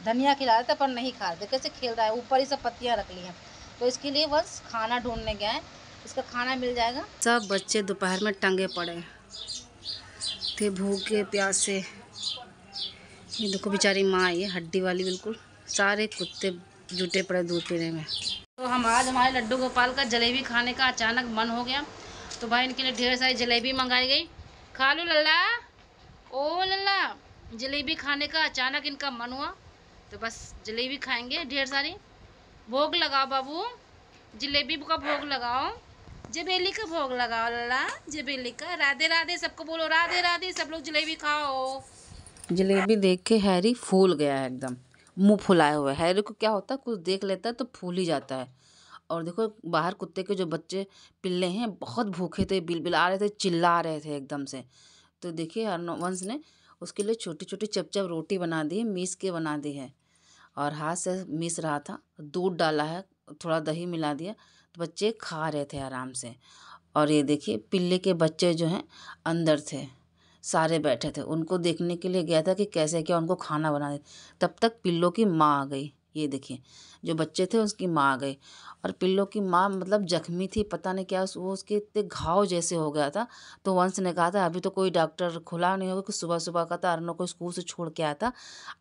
धनिया खिला देता पर नहीं खा रहे। कैसे खेल रहा है, ऊपर ही सब पत्तियाँ रख ली हैं। तो इसके लिए बस खाना ढूंढने गए हैं, इसका खाना मिल जाएगा। सब बच्चे दोपहर में टंगे पड़े थे भूखे प्यासे। ये देखो बेचारी माँ आई है हड्डी वाली, बिल्कुल सारे कुत्ते जुटे पड़े दूध पीने में। तो हम आज हमारे लड्डू गोपाल का जलेबी खाने का अचानक मन हो गया, तो भाई इनके लिए ढेर सारी जलेबी मंगाई गई। खा लो लल्ला, ओ लल्ला, जलेबी खाने का अचानक इनका मन हुआ तो बस जलेबी खाएंगे ढेर सारी। भोग लगाओ बाबू, जलेबी का भोग लगाओ, जलेबी का भोग लगाओ लल्ला, जलेबी का। राधे राधे सबको बोलो, राधे राधे, सब लोग जलेबी खाओ। जलेबी देख के हैरी फूल गया है एकदम, मुंह फुलाए हुए। हैरी को क्या होता है, कुछ देख लेता है तो फूल ही जाता है। और देखो बाहर कुत्ते के जो बच्चे पिल्ले हैं बहुत भूखे थे, बिलबिला रहे थे, चिल्ला रहे थे एकदम से। तो देखिए हरवंश ने उसके लिए छोटी छोटी चपचप रोटी बना दी है, मीस के बना दी है और हाथ से मीस रहा था। दूध डाला है, थोड़ा दही मिला दिया, तो बच्चे खा रहे थे आराम से। और ये देखिए पिल्ले के बच्चे जो हैं अंदर थे, सारे बैठे थे, उनको देखने के लिए गया था कि कैसे क्या उनको खाना बना दे। तब तक पिल्लों की माँ आ गई। ये देखिए जो बच्चे थे उसकी माँ आ गई, और पिल्लों की माँ मतलब जख्मी थी, पता नहीं क्या वो उसके इतने घाव जैसे हो गया था। तो वंश ने कहा था अभी तो कोई डॉक्टर खुला नहीं होगा, कि सुबह सुबह का था, अर्नव को स्कूल से छोड़ के आया था,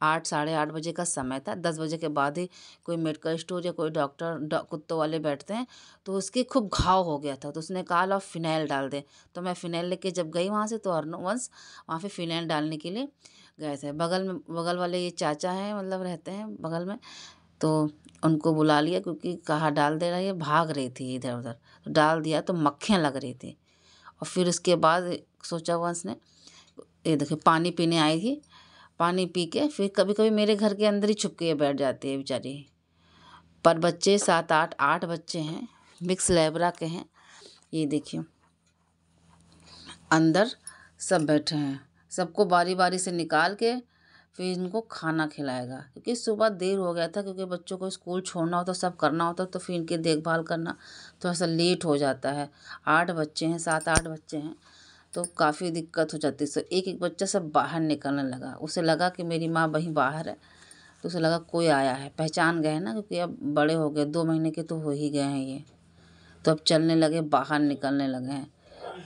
8 साढ़े 8 बजे का समय था। 10 बजे के बाद ही कोई मेडिकल स्टोर या कोई डॉक्टर कुत्तों वाले बैठते हैं। तो उसके खूब घाव हो गया था, तो उसने कहा लो फिनाइल डाल दे। तो मैं फिनाइल लेके जब गई वहाँ से, तो अर्नव वंश वहाँ पे फिनाइल डालने के लिए गए थे। बगल वाले ये चाचा हैं, मतलब रहते हैं बगल में, तो उनको बुला लिया, क्योंकि कहा डाल दे रहा है, ये भाग रही थी इधर उधर, तो डाल दिया तो मक्खियाँ लग रही थी। और फिर उसके बाद सोचा वंश ने, ये देखिए पानी पीने आई थी, पानी पी के फिर कभी कभी मेरे घर के अंदर ही छुप के बैठ जाती है बेचारी। पर बच्चे 7 8 बच्चे हैं, मिक्स लैब्रा के हैं। ये देखिए अंदर सब बैठे हैं, सबको बारी बारी से निकाल के फिर इनको खाना खिलाएगा, क्योंकि सुबह देर हो गया था, क्योंकि बच्चों को स्कूल छोड़ना होता, सब करना होता, तो फिर इनकी देखभाल करना थोड़ा सा लेट हो जाता है। 8 बच्चे हैं, 7 8 बच्चे हैं, तो काफ़ी दिक्कत हो जाती है। तो एक एक बच्चा सब बाहर निकलने लगा, उसे लगा कि मेरी माँ वहीं बाहर है, तो उसे लगा कोई आया है, पहचान गए ना, क्योंकि अब बड़े हो गए, 2 महीने के तो हो ही गए हैं ये, तो अब चलने लगे, बाहर निकलने लगे हैं।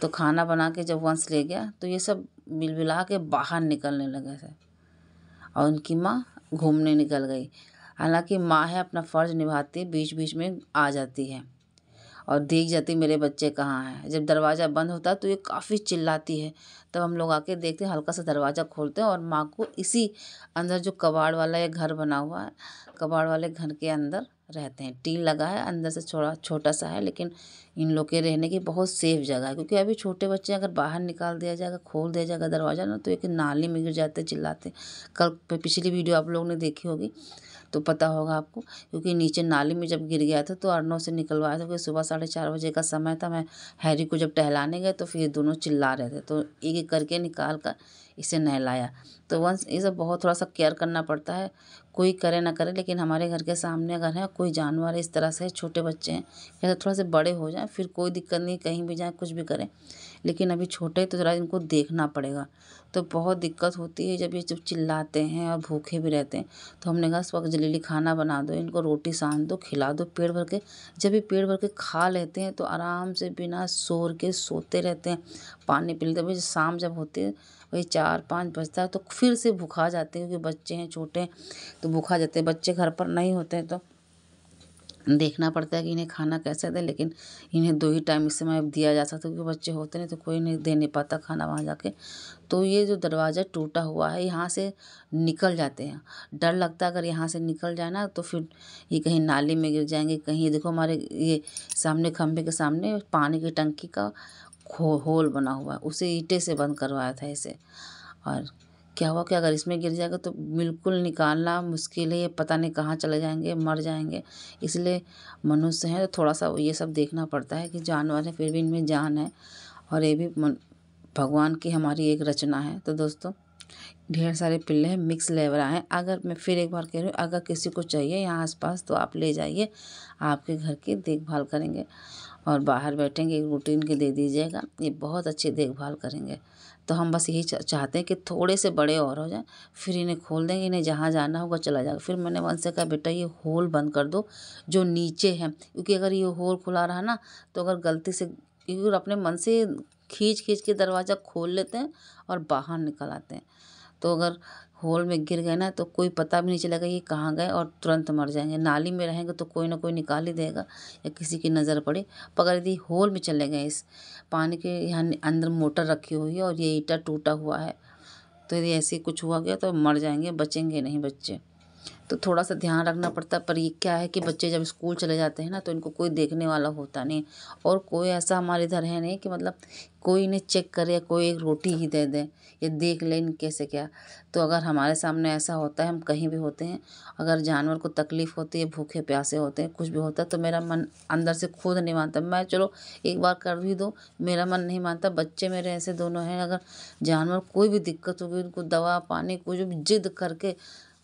तो खाना बना के जब वंश ले गया तो ये सब बिलबिला के बाहर निकलने लगे थे, और उनकी माँ घूमने निकल गई। हालांकि माँ है, अपना फ़र्ज़ निभाती, बीच बीच में आ जाती है और देख जाती मेरे बच्चे कहाँ हैं। जब दरवाज़ा बंद होता है तो ये काफ़ी चिल्लाती है, तब हम लोग आके देखते हैं, हल्का सा दरवाज़ा खोलते हैं और माँ को इसी अंदर जो कबाड़ वाला ये घर बना हुआ है, कबाड़ वाले घर के अंदर रहते हैं। टीन लगा है, अंदर से थोड़ा छोटा सा है, लेकिन इन लोग के रहने की बहुत सेफ जगह है, क्योंकि अभी छोटे बच्चे अगर बाहर निकाल दिया जाएगा, खोल दिया जाएगा दरवाज़ा ना, तो एक नाली में गिर जाते, चिल्लाते। कल पिछली वीडियो आप लोग ने देखी होगी तो पता होगा आपको, क्योंकि नीचे नाली में जब गिर गया था तो अर्नव से निकलवाया था, क्योंकि सुबह 4:30 बजे का समय था। मैं हैरी को जब टहलाने गए तो फिर दोनों चिल्ला रहे थे, तो एक एक करके निकाल कर इसे नहलाया। तो वंस ये सब बहुत थोड़ा सा केयर करना पड़ता है, कोई करे ना करे, लेकिन हमारे घर के सामने अगर है कोई जानवर इस तरह से, छोटे बच्चे हैं, या थोड़ा से बड़े हो जाएं फिर कोई दिक्कत नहीं, कहीं भी जाएँ कुछ भी करें, लेकिन अभी छोटे तो ज़रा इनको देखना पड़ेगा। तो बहुत दिक्कत होती है जब ये जब चिल्लाते हैं और भूखे भी रहते हैं। तो हमने कहा इस वक्त जल्दी खाना बना दो, इनको रोटी सान दो, खिला दो पेट भर के। जब ये पेट भर के खा लेते हैं तो आराम से बिना शोर के सोते रहते हैं, पानी पी लेते हैं। शाम जब होती है वही 4 5 बजता है तो फिर से भूखा जाते हैं, क्योंकि बच्चे हैं छोटे, तो भूखा जाते हैं। बच्चे घर पर नहीं होते हैं तो देखना पड़ता है कि इन्हें खाना कैसे दें, लेकिन इन्हें 2 ही टाइम इस समय दिया जा सकता है, क्योंकि बच्चे होते नहीं तो कोई नहीं दे नहीं पाता खाना वहाँ जाके। तो ये जो दरवाज़ा टूटा हुआ है, यहाँ से निकल जाते हैं, डर लगता है अगर यहाँ से निकल जाए ना तो फिर ये कहीं नाली में गिर जाएंगे, कहीं देखो हमारे ये सामने खंभे के सामने पानी की टंकी का होल बना हुआ है, उसे ईंटे से बंद करवाया था इसे। और क्या हुआ कि अगर इसमें गिर जाएगा तो बिल्कुल निकालना मुश्किल है, ये पता नहीं कहाँ चले जाएंगे, मर जाएंगे। इसलिए मनुष्य हैं तो थोड़ा सा ये सब देखना पड़ता है कि जानवर है फिर भी इनमें जान है, और ये भी भगवान की हमारी एक रचना है। तो दोस्तों ढेर सारे पिल्ले हैं, मिक्स लेवरा हैं। अगर मैं फिर एक बार कह रही हूँ, अगर किसी को चाहिए यहाँ आसपास तो आप ले जाइए, आपके घर की देखभाल करेंगे और बाहर बैठेंगे, एक रूटीन के दे दीजिएगा, ये बहुत अच्छी देखभाल करेंगे। तो हम बस यही चाहते हैं कि थोड़े से बड़े और हो जाएं, फिर इन्हें खोल देंगे, इन्हें जहाँ जाना होगा चला जाएगा। फिर मैंने वंश से कहा बेटा ये होल बंद कर दो जो नीचे है, क्योंकि अगर ये होल खुला रहा ना तो अगर गलती से, क्योंकि अपने मन से खींच खींच के दरवाज़ा खोल लेते हैं और बाहर निकल आते हैं, तो अगर होल में गिर गए ना तो कोई पता भी नहीं चलेगा ये कहाँ गए और तुरंत मर जाएंगे। नाली में रहेंगे तो कोई ना कोई निकाल ही देगा या किसी की नज़र पड़े। पर अगर यदि होल में चले गए, इस पानी के यहाँ अंदर मोटर रखी हुई है और ये ईंटा टूटा हुआ है, तो यदि ऐसे कुछ हुआ गया तो मर जाएंगे, बचेंगे नहीं बच्चे। तो थोड़ा सा ध्यान रखना पड़ता है। पर ये क्या है कि बच्चे जब स्कूल चले जाते हैं ना तो इनको कोई देखने वाला होता नहीं, और कोई ऐसा हमारे इधर है नहीं कि मतलब कोई इन्हें चेक करे, कोई एक रोटी ही दे दे या देख ले इन कैसे क्या। तो अगर हमारे सामने ऐसा होता है, हम कहीं भी होते हैं, अगर जानवर को तकलीफ़ होती है, भूखे प्यासे होते हैं, कुछ भी होता है, तो मेरा मन अंदर से खुद नहीं मानता। मैं चलो एक बार कर भी दो, मेरा मन नहीं मानता। बच्चे मेरे ऐसे दोनों हैं, अगर जानवर कोई भी दिक्कत होगी उनको दवा पानी कुछ भी जिद करके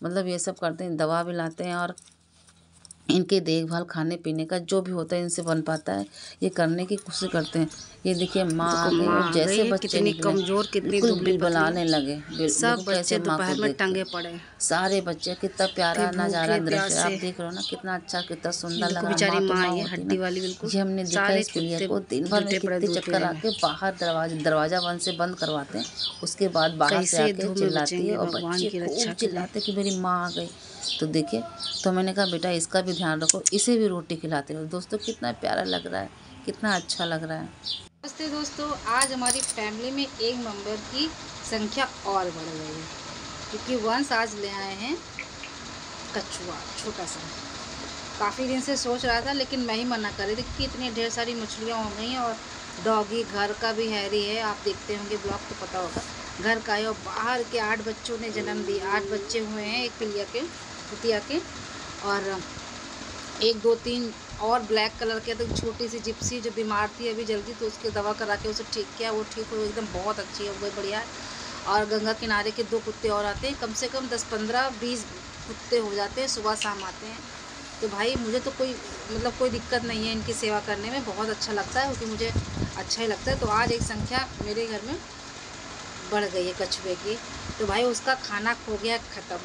मतलब ये सब करते हैं, दवा भी लाते हैं और इनके देखभाल खाने पीने का जो भी होता है इनसे बन पाता है ये करने की कोशिश करते हैं। ये देखिए माँ आ गई और जैसे बच्चे कितनी निकले कमजोर, कितनी बिल्कुल दुबली बिलबलाने पतली। लगे। सब देखो कैसे बच्चे माँ को दोपहर में देखते टंगे हैं। पड़े सारे बच्चे, कितना प्यारा थे, नज़ारा भूखे दृश्य आप प्यासे। देख रहे हो ना, कितना अच्छा कितना सुंदर लग देखो रहा है। बेचारी माँ तो माँ, माँ ये होती हड्डी ना। वाली बिल्कुल। ये हमने देखा सारे इस पिलिया कुत्ते को दिन भर में जुटे पड़े कितने दूध चक्कर पीने में। आके बाहर दरवाज़ा बंद से बंद करवाते हैं, उसके बाद बाहर से कैसे आके धूप में चिल्लाती है बचेंगे, और भगवान बच्चे की खूब रक्षा करें। चिल्लाते कि मेरी माँ आ गई। तो देखिए, तो मैंने कहा बेटा इसका भी ध्यान रखो, इसे भी रोटी खिलाते रहो। दोस्तों कितना प्यारा लग रहा है, कितना अच्छा लग रहा है। नमस्ते दोस्तों, आज हमारी फैमिली में एक मेंबर की संख्या और बढ़ गई है, क्योंकि वंश आज ले आए हैं कछुआ छोटा सा। काफ़ी दिन से सोच रहा था लेकिन मैं ही मना कर रही थी कि इतनी ढेर सारी मछलियाँ हो गई हैं, और डॉगी घर का भी हैरी है, आप देखते होंगे ब्लॉग तो पता होगा, घर का है। और बाहर के 8 बच्चों ने जन्म दिया, 8 बच्चे हुए हैं एक पिलिया के, कुतिया के, और 1 2 3 और ब्लैक कलर के। तो छोटी सी जिप्सी जो बीमार थी अभी जल्दी, तो उसकी दवा करा के उसे ठीक किया, वो ठीक हो एकदम बहुत अच्छी है, वो बढ़िया है। और गंगा किनारे के 2 कुत्ते और आते हैं, कम से कम 10 15 20 कुत्ते हो जाते हैं, सुबह शाम आते हैं। तो भाई मुझे तो कोई दिक्कत नहीं है इनकी सेवा करने में, बहुत अच्छा लगता है, क्योंकि मुझे अच्छा ही लगता है। तो आज एक संख्या मेरे घर में बढ़ गई है कछुए की। तो भाई उसका खाना खो गया ख़त्म,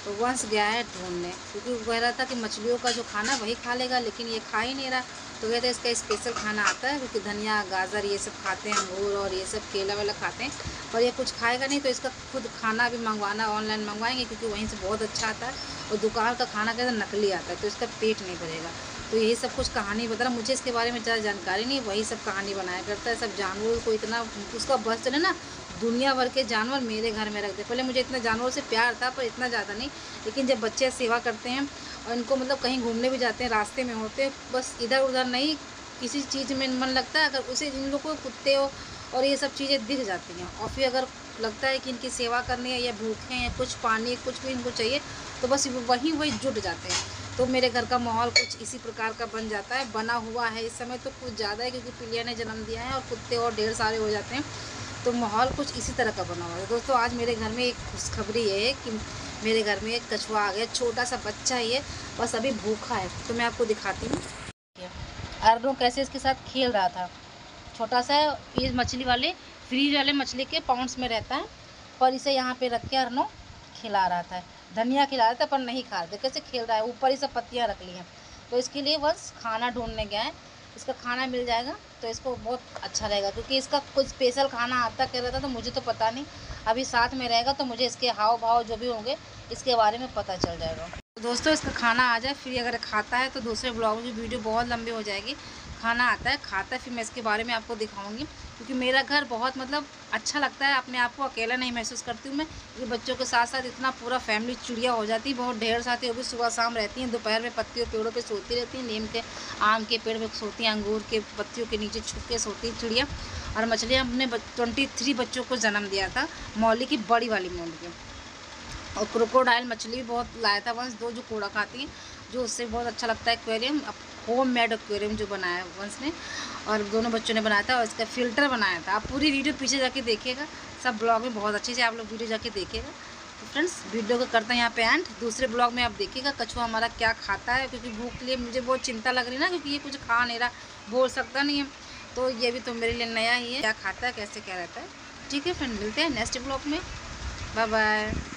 तो वंश गया है ढूंढने, क्योंकि वो कह रहा था कि मछलियों का जो खाना वही खा लेगा, लेकिन ये खा ही नहीं रहा। तो कहते हैं इसका स्पेशल खाना आता है, क्योंकि धनिया गाजर ये सब खाते हैं, अंगूर और ये सब केला वेला खाते हैं, पर ये कुछ खाएगा नहीं। तो इसका खुद खाना भी मंगवाना, ऑनलाइन मंगवाएंगे, क्योंकि वहीं से बहुत अच्छा आता है, और दुकान का खाना कहते नकली आता है, तो इसका पेट नहीं भरेगा। तो यही सब कुछ कहानी बता रहा, मुझे इसके बारे में ज़्यादा जानकारी नहीं, वही सब कहानी बनाया करता है। सब जानवरों को इतना उसका बस चले ना, दुनिया भर के जानवर मेरे घर में रखते। पहले मुझे इतना जानवरों से प्यार था, पर इतना ज़्यादा नहीं, लेकिन जब बच्चे सेवा करते हैं और इनको मतलब कहीं घूमने भी जाते हैं, रास्ते में होते हैं, बस इधर उधर नहीं, किसी चीज़ में मन लगता है, अगर उसे इन लोगों को कुत्ते हो और ये सब चीज़ें दिख जाती हैं, और फिर अगर लगता है कि इनकी सेवा करनी है या भूखे हैं या कुछ पानी कुछ भी इनको चाहिए, तो बस वही जुट जाते हैं। तो मेरे घर का माहौल कुछ इसी प्रकार का बन जाता है, बना हुआ है इस समय तो कुछ ज़्यादा है, क्योंकि पिलिया ने जन्म दिया है और कुत्ते और ढेर सारे हो जाते हैं, तो माहौल कुछ इसी तरह का बना हुआ है। दोस्तों आज मेरे घर में एक खुशखबरी है कि मेरे घर में एक कछुआ आ गया, छोटा सा बच्चा ही है, बस अभी भूखा है, तो मैं आपको दिखाती हूँ। अर्नो कैसे इसके साथ खेल रहा था, छोटा सा ये मछली वाले फ्रीज वाले मछली के पाउंड्स में रहता है, पर इसे यहाँ पे रख के अर्नो खिला रहा था, धनिया खिला रहा था, पर नहीं खा रहे थे, कैसे खेल रहा है, ऊपर ही सब पत्तियाँ रख ली हैं। तो इसके लिए बस खाना ढूंढने गया है, इसका खाना मिल जाएगा तो इसको बहुत अच्छा रहेगा, क्योंकि इसका कुछ स्पेशल खाना आता कह रहा था, तो मुझे तो पता नहीं, अभी साथ में रहेगा तो मुझे इसके हाव भाव जो भी होंगे इसके बारे में पता चल जाएगा। तो दोस्तों इसका खाना आ जाए, फिर अगर खाता है तो दूसरे ब्लॉग की वीडियो बहुत लंबी हो जाएगी। खाना आता है, खाता है, फिर मैं इसके बारे में आपको दिखाऊंगी, क्योंकि मेरा घर बहुत मतलब अच्छा लगता है, अपने आप को अकेला नहीं महसूस करती हूँ मैं, क्योंकि बच्चों के साथ साथ इतना पूरा फैमिली चिड़िया हो जाती है, बहुत ढेर साथी, वो भी सुबह शाम रहती हैं, दोपहर में पत्तियों पेड़ों पे सोती रहती हैं, नीम के आम के पेड़ में सोती हैं, अंगूर के पत्तियों के नीचे छुप के सोती हैं चिड़िया। और मछलियाँ हमने 23 बच्चों को जन्म दिया था, मौली की बड़ी वाली मौली की, और क्रोकोडाइल मछली भी बहुत लाया था वंश, 2 जो कूड़ा खाती हैं, जो उससे बहुत अच्छा लगता है एक्वेरियम, होम मेड एक्वेरियम जो बनाया वंश ने और दोनों बच्चों ने बनाया था, और इसका फ़िल्टर बनाया था। आप पूरी वीडियो पीछे जाके देखिएगा, सब ब्लॉग में बहुत अच्छे से आप लोग वीडियो जाके देखिएगा। तो फ्रेंड्स वीडियो को करते हैं यहाँ पे एंड, दूसरे ब्लॉग में आप देखिएगा कछुआ हमारा क्या खाता है, क्योंकि भूख के लिए मुझे बहुत चिंता लग रही है ना, क्योंकि ये कुछ खा नहीं रहा, बोल सकता नहीं है, तो ये भी तो मेरे लिए नया ही है, क्या खाता है कैसे क्या रहता है। ठीक है फ्रेंड, मिलते हैं नेक्स्ट ब्लॉग में। Bye bye.